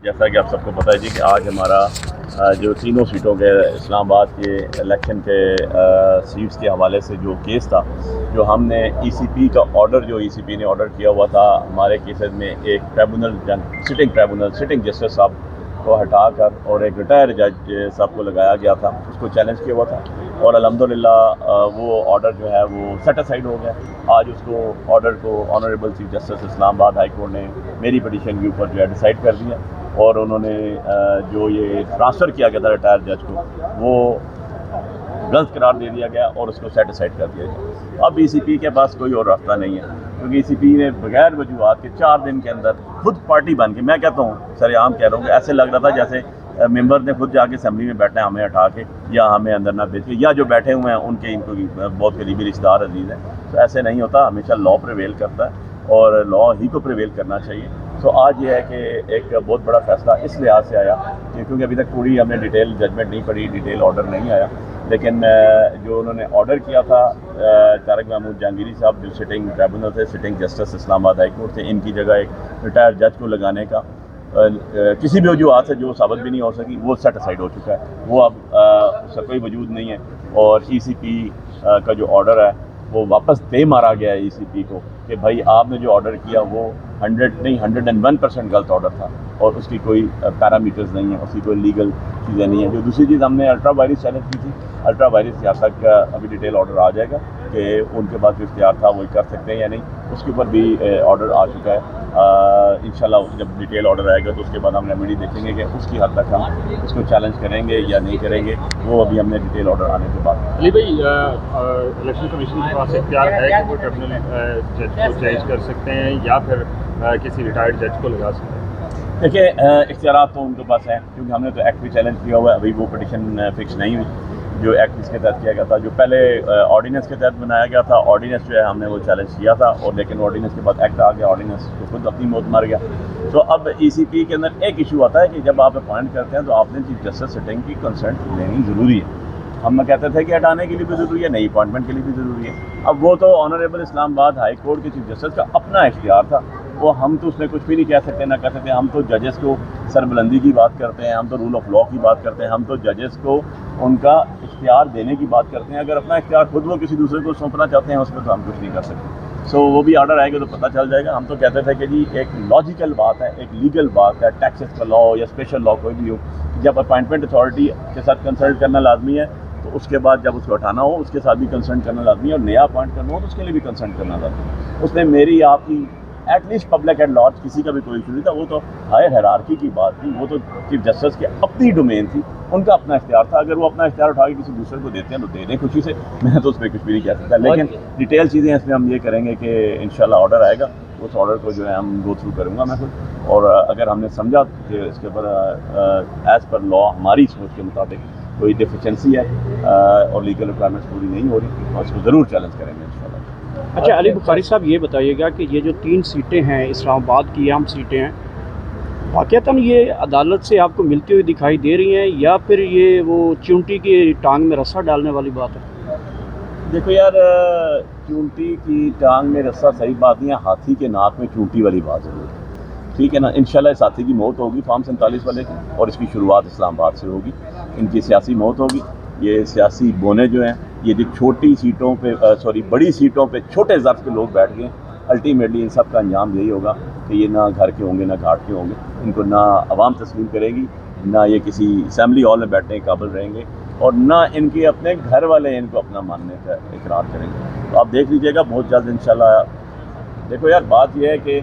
جیسا کہ آپ سب کو پتہ ہے جی کہ آج ہمارا جو تینوں سیٹوں کے اسلام آباد کے الیکشن کے سیٹس کے حوالے سے جو کیس تھا، جو ہم نے ای سی پی کا آرڈر جو ای سی پی نے آرڈر کیا ہوا تھا ہمارے کیسز میں ایک سٹنگ جسٹس صاحب کو ہٹا کر اور ایک ریٹائر جج صاحب کو لگایا گیا تھا، اس کو چیلنج کیا ہوا تھا اور الحمدللہ وہ آرڈر جو ہے وہ سیٹ اسائڈ ہو گیا۔ آج اس کو آرڈر کو آنریبل چیف جسٹس اسلام آباد ہائی کورٹ نے میری پٹیشن کے اوپر جو ہے ڈیسائیڈ کر دیا اور انہوں نے جو یہ ٹرانسفر کیا گیا تھا ریٹائر جج کو وہ غلط قرار دے دیا گیا اور اس کو سیٹ اسائڈ کر دیا گیا۔ اب ای سی پی کے پاس کوئی اور راستہ نہیں ہے، کیونکہ ای سی پی نے بغیر وجوہات کے 4 دن کے اندر خود پارٹی بن کے، میں کہتا ہوں سر عام کہہ رہا ہوں کہ ایسے لگ رہا تھا جیسے ممبر نے خود جا کے اسمبلی میں بیٹھنا ہے ہمیں ہٹا کے یا ہمیں اندر نہ بھیج کے، یا جو بیٹھے ہوئے ہیں ان کے ان کو بہت قریبی رشتہ دار عزیز ہیں، تو ایسے نہیں ہوتا، ہمیشہ لا پریویل کرتا ہے اور لا ہی کو پریویل کرنا چاہیے۔ تو آج یہ ہے کہ ایک بہت بڑا فیصلہ اس لحاظ سے آیا کہ کیونکہ ابھی تک پوری ہم نے ڈیٹیل ججمنٹ نہیں پڑھی، ڈیٹیل آرڈر نہیں آیا، لیکن جو انہوں نے آرڈر کیا تھا طارق محمود جہانگیری صاحب جو سٹنگ ٹریبونل تھے، سٹنگ جسٹس اسلام آباد ہائی کورٹ تھے، ان کی جگہ ایک ریٹائر جج کو لگانے کا کسی بھی وجوہات سے جو ثابت بھی نہیں ہو سکی، وہ سیٹ اسائڈ ہو چکا ہے، وہ اب اس کا کوئی وجود نہیں ہے اور ای سی پی کا جو آرڈر ہے وہ واپس دے مارا گیا ہے ای سی پی کو کہ بھائی آپ نے جو آرڈر کیا وہ 101% غلط آرڈر تھا اور اس کی کوئی پیرامیٹرز نہیں ہیں، اس کی کوئی لیگل چیزیں نہیں ہیں۔ جو دوسری چیز ہم نے الٹرا وائرس چیلنج کی تھی، الٹرا وائرس یہاں تک ابھی ڈیٹیل آرڈر آ جائے گا کہ ان کے پاس جو اختیار تھا وہ کر سکتے ہیں یا نہیں، اس کے اوپر بھی آرڈر آ چکا ہے۔ انشاءاللہ جب ڈیٹیل آرڈر آئے گا تو اس کے بعد ہم ریمیڈی دیکھیں گے کہ اس کی حد تک ہم اس کو چیلنج کریں گے یا نہیں کریں گے، وہ ابھی ہم نے ڈیٹیل آرڈر آنے کے بعد۔ علی بھائی، الیکشن کمیشن کے پاس اختیار ہے کہ وہ ٹربیونل جج کو چینج کر سکتے ہیں یا پھر کسی ریٹائرڈ جج کو لگا سکتے ہیں؟ دیکھیے اختیارات تو ان کے پاس ہیں، کیونکہ ہم نے تو ایکٹ بھی چیلنج کیا ہوا ہے، ابھی وہ پٹیشن فکس نہیں ہوئی جو ایکٹ اس کے تحت کیا گیا تھا، جو پہلے آرڈیننس کے تحت بنایا گیا تھا، آرڈیننس جو ہے ہم نے وہ چیلنج کیا تھا اور لیکن آرڈیننس کے بعد ایکٹ آ گیا، آرڈیننس تو خود اپنی موت مر گیا۔ تو اب ای سی پی کے اندر ایک ایشو آتا ہے کہ جب آپ اپوائنٹ کرتے ہیں تو آپ نے چیف جسٹس سٹنگ کی کنسنٹ لینی ضروری ہے۔ ہم کہتے تھے کہ ہٹانے کے لیے بھی ضروری ہے، نئی اپوائنٹمنٹ کے لیے بھی ضروری ہے۔ اب وہ تو آنریبل اسلام آباد ہائی کورٹ کے چیف جسٹس کا اپنا اختیار تھا، وہ ہم تو اس میں کچھ بھی نہیں کہہ سکتے، نہ کہہ سکتے۔ ہم تو ججز کو سربلندی کی بات کرتے ہیں، ہم تو رول آف لا کی بات کرتے ہیں، ہم تو ججز کو ان کا اختیار دینے کی بات کرتے ہیں۔ اگر اپنا اختیار خود وہ کسی دوسرے کو سونپنا چاہتے ہیں اس میں تو ہم کچھ نہیں کر سکتے۔ سو وہ بھی آرڈر آئے گا تو پتہ چل جائے گا۔ ہم تو کہتے تھے کہ جی ایک لاجیکل بات ہے، ایک لیگل بات ہے، ٹیکسز کا لا ہو یا اسپیشل لا کوئی بھی ہو، جب اپوائنٹمنٹ اتھارٹی کے ساتھ کنسلٹ کرنا لازمی ہے تو اس کے بعد جب اس کو ہٹانا ہو اس کے ساتھ بھی کنسلٹ کرنا لازمی ہے، اور نیا اپوائنٹ کرنا ہو تو اس کے لیے بھی کنسلٹ کرنا لازمی ہے۔ اس میں میری آپ کی at least public at large کسی کا بھی کوئی ایشو نہیں تھا، وہ تو ہائر ہیرارکی کی بات تھی، وہ تو چیف جسٹس کی اپنی ڈومین تھی، ان کا اپنا اختیار تھا۔ اگر وہ اپنا اختیار اٹھا کے کسی دوسرے کو دیتے ہیں تو دے دیں خوشی سے، میں تو اس پہ کچھ بھی نہیں کہہ سکتا، لیکن ڈیٹیل چیزیں اس میں ہم یہ کریں گے کہ انشاءاللہ آرڈر آئے گا، اس آرڈر کو جو ہے ہم گو تھرو کروں گا میں خود، اور اگر ہم نے سمجھا کہ اس کے اوپر ایز پر لا ہماری سوچ کے مطابق کوئی ڈیفیشنسی ہے اور لیگل ریکوائرمنٹس پوری نہیں ہو رہی تو اس کو ضرور چیلنج کریں گے انشاءاللہ۔ اچھا علی بخاری صاحب، یہ بتائیے گا کہ یہ جو 3 سیٹیں ہیں اسلام آباد کی اہم سیٹیں ہیں، واقعتاً یہ عدالت سے آپ کو ملتی ہوئی دکھائی دے رہی ہیں یا پھر یہ وہ چونٹی کی ٹانگ میں رسا ڈالنے والی بات ہے؟ دیکھو یار، چونٹی کی ٹانگ میں رسا صحیح بات نہیں ہے، ہاتھی کے ناک میں چونٹی والی بات ضرور ہے، ٹھیک ہے نا۔ انشاءاللہ اس ہاتھی کی موت ہوگی فارم 47 والے کی، اور اس کی شروعات اسلام آباد سے ہوگی، ان کی سیاسی موت ہوگی۔ یہ سیاسی بونے جو ہیں یہ جو چھوٹی سیٹوں پہ بڑی سیٹوں پہ چھوٹے ظرف کے لوگ بیٹھ گئے، الٹیمیٹلی ان سب کا انجام یہی ہوگا کہ یہ نہ گھر کے ہوں گے نہ گھاٹ کے ہوں گے، ان کو نہ عوام تسلیم کرے گی، نہ یہ کسی اسمبلی ہال میں بیٹھنے کے قابل رہیں گے، اور نہ ان کے اپنے گھر والے ان کو اپنا ماننے کا اقرار کریں گے۔ تو آپ دیکھ لیجئے گا بہت جلد انشاءاللہ۔ دیکھو یار، بات یہ ہے کہ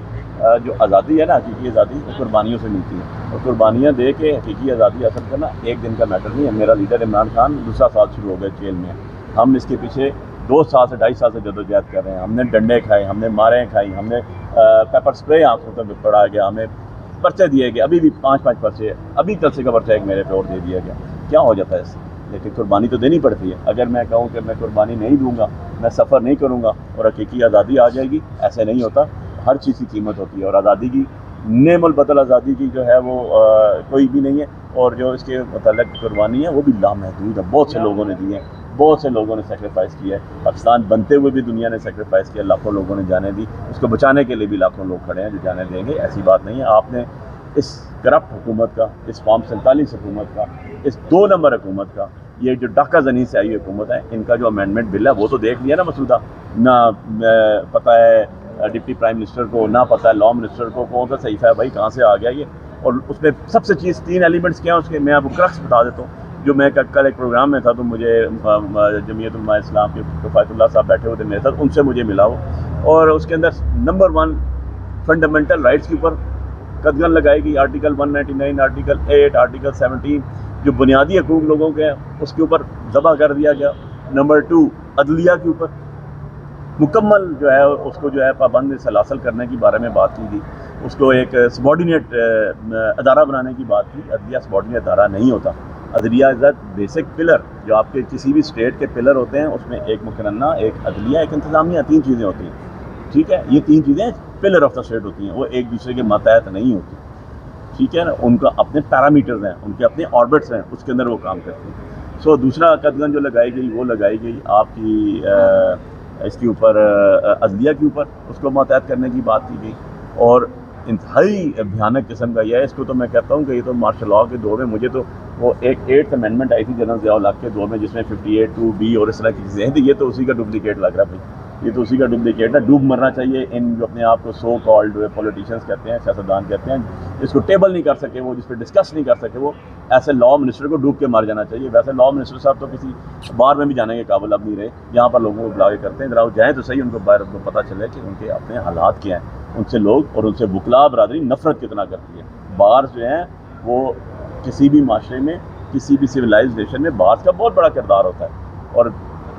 جو آزادی ہے نا، حقیقی آزادی وہ قربانیوں سے ملتی ہے، اور قربانیاں دے کے حقیقی آزادی حاصل کرنا ایک دن کا میٹر نہیں ہے۔ میرا لیڈر عمران خان دوسرا سال شروع ہو گیا جیل میں، ہم اس کے پیچھے 2 سال سے 2.5 سال سے جدوجہد کر رہے ہیں۔ ہم نے ڈنڈے کھائے، ہم نے ماریں کھائی، ہم نے پیپر سپرے آنکھوں پہ پڑا گیا، ہمیں پرچے دیے گئے، ابھی بھی 5 پرچے، ابھی کل کا پرچہ ایک میرے پہ اور دے دیا گیا۔ کیا ہو جاتا ہے اس سے؟ لیکن قربانی تو دینی پڑتی ہے۔ اگر میں کہوں کہ میں قربانی نہیں دوں گا، میں سفر نہیں کروں گا اور حقیقی آزادی آ جائے گی، ایسے نہیں ہوتا۔ ہر چیز کی قیمت ہوتی ہے، اور آزادی کی نعم البدل آزادی کی جو ہے وہ کوئی بھی نہیں ہے، اور جو اس کے متعلق قربانی ہے وہ بھی لامحدود ہے۔ بہت سے لوگوں نے دی ہے، بہت سے لوگوں نے سیکریفائس کیا ہے، پاکستان بنتے ہوئے بھی دنیا نے سیکریفائس کیا، لاکھوں لوگوں نے جانیں دی، اس کو بچانے کے لیے بھی لاکھوں لوگ کھڑے ہیں جو جانیں دیں گے، ایسی بات نہیں ہے۔ آپ نے اس کرپٹ حکومت کا، اس فارم 47 حکومت کا، اس 2 نمبر حکومت کا، یہ جو ڈاکہ زنی سے آئی حکومت ہے، ان کا جو امینڈمنٹ بل ہے وہ تو دیکھ لیا نا مسودہ، نہ پتہ ہے ڈپٹی پرائم منسٹر کو، نہ پتہ ہے لا منسٹر کو کون سا صحیفہ ہے بھائی، کہاں سے آ گیا یہ. اور اس میں سب سے چیز 3 ایلیمنٹس کیا ہیں اس کے، میں آپ کو کرکس بتا دیتا ہوں. جو میں کل ایک پروگرام میں تھا تو مجھے جمعیت علماء اسلام کے کفایت اللہ صاحب بیٹھے ہوئے تھے میرے ساتھ، ان سے مجھے ملا ہو، اور اس کے اندر نمبر 1 فنڈامنٹل رائٹس کے اوپر قدغن لگائی گئی. آرٹیکل 199، آرٹیکل 8، آرٹیکل 17 جو بنیادی حقوق لوگوں کے ہیں اس کے اوپر ذبح کر دیا گیا. نمبر 2 عدلیہ کے اوپر مکمل جو ہے اس کو جو ہے پابند سلاسل کرنے کے بارے میں بات کی گئی. اس کو ایک سبارڈینیٹ ادارہ بنانے کی بات کی. عدلیہ سبارڈینیٹ ادارہ نہیں ہوتا. عدلیہ از اے بیسک پلر، جو آپ کے کسی بھی اسٹیٹ کے پلر ہوتے ہیں اس میں ایک مقننہ، ایک عدلیہ، ایک انتظامیہ، 3 چیزیں ہوتی ہیں. ٹھیک ہے، یہ 3 چیزیں پلر آف دا اسٹیٹ ہوتی ہیں، وہ ایک دوسرے کے ماتحت نہیں ہوتی. ٹھیک ہے نا، ان کا اپنے پیرامیٹرز ہیں، ان کے اپنے آربٹس ہیں، اس کے اندر وہ کام کرتے ہیں. سو دوسرا قدغن جو لگائی گئی وہ لگائی گئی آپ کی اس کے اوپر عدلیہ کے اوپر، اس کو ماتحت کرنے کی بات کی گئی. اور انتہائی بھیانک قسم کا یہ ہے، اس کو تو میں کہتا ہوں کہ یہ تو مارشل لاء کے دور میں، مجھے تو وہ ایک 8th امینڈمنٹ آئی تھی جنرل ضیاء الحق کے دور میں جس میں 58(2)(b) اور اس طرح کی چیزیں ہیں، یہ تو اسی کا ڈپلیکیٹ لگ رہا ہے بھائی، یہ تو اسی کا ڈپلیکیٹ ہے. ڈوب مرنا چاہیے ان جو اپنے آپ کو سو کالڈ پولیٹیشینس کہتے ہیں، سیاستدان کہتے ہیں، اس کو ٹیبل نہیں کر سکے وہ، جس پہ ڈسکس نہیں کر سکے وہ، ایسے لا منسٹر کو ڈوب کے مار جانا چاہیے. ویسے لا منسٹر صاحب تو کسی بار میں بھی جانے کے قابل اب نہیں رہے، یہاں پر لوگوں کو بلا کے کرتے ہیں. ذرا وہ جائیں تو صحیح، ان کو باہر کو پتہ چلے کہ ان کے اپنے حالات کیا ہیں. ان سے لوگ اور ان سے وکلا برادری نفرت کتنا کرتی ہے. بار جو ہیں وہ کسی بھی معاشرے میں، کسی بھی سویلائزڈ نیشن میں بار کا بہت بڑا کردار ہوتا ہے. اور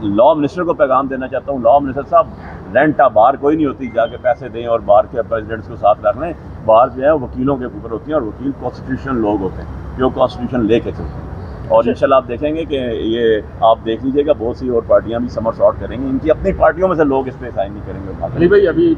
لا منسٹر کو پیغام دینا چاہتا ہوں، لا منسٹر صاحب رینٹا بار کوئی نہیں ہوتی جا کے پیسے دیں اور بار کے پریزیڈنٹس کو ساتھ رکھ لیں. بار جو ہے وکیلوں کے اوپر ہوتی ہیں، اور وکیل کانسٹیٹیوشنل لوگ ہوتے ہیں جو کانسٹیٹیوشن لے کے چلتے ہیں. اور انشاءاللہ آپ دیکھیں گے کہ یہ آپ دیکھ لیجیے گا بہت سی اور پارٹیاں بھی سمر سارٹ کریں گی، ان کی اپنی پارٹیوں میں سے لوگ اس پہ سائن نہیں کریں گے. علی بھائی ابھی